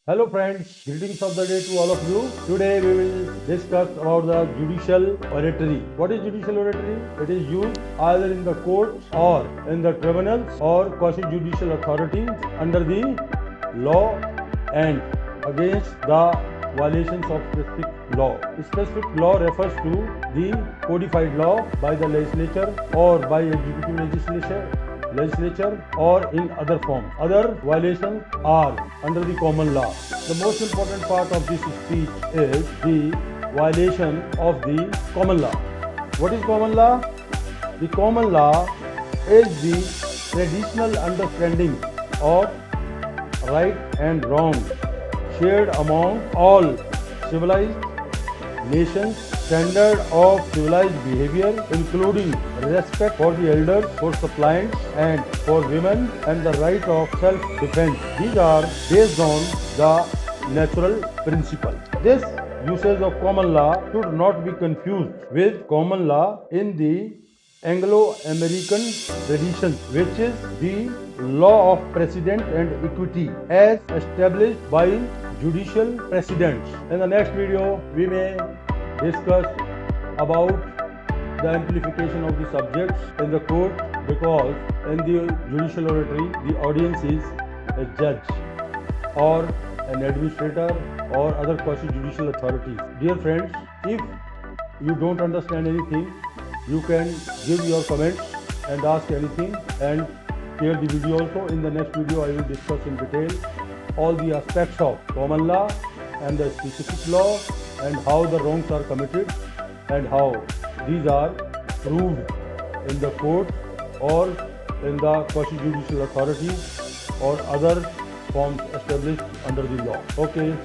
Hello friends, greetings of the day to all of you. Today we will discuss about the judicial oratory. What is judicial oratory? It is used either in the courts or in the tribunals or quasi-judicial authorities under the law and against the violations of specific law. Specific law refers to the codified law by the legislature or by executive legislature or in other forms. Other violations are under the common law. The most important part of this speech is the violation of the common law. What is common law? The common law is the traditional understanding of right and wrong shared among all civilized nations, standard of civilized behavior including respect for the elders, for suppliants and for women and the right of self-defense. These are based on the natural principle. This usage of common law should not be confused with common law in the Anglo-American tradition, which is the law of precedent and equity as established by judicial precedents. In the next video, we may discuss about the amplification of the subjects in the court, because in the judicial oratory, the audience is a judge or an administrator or other quasi-judicial authorities. Dear friends, if you don't understand anything, you can give your comments and ask anything and share the video also. In the next video, I will discuss in detail all the aspects of common law and the specific law and how the wrongs are committed and how these are proved in the court or in the quasi-judicial authorities or other forms established under the law. Okay.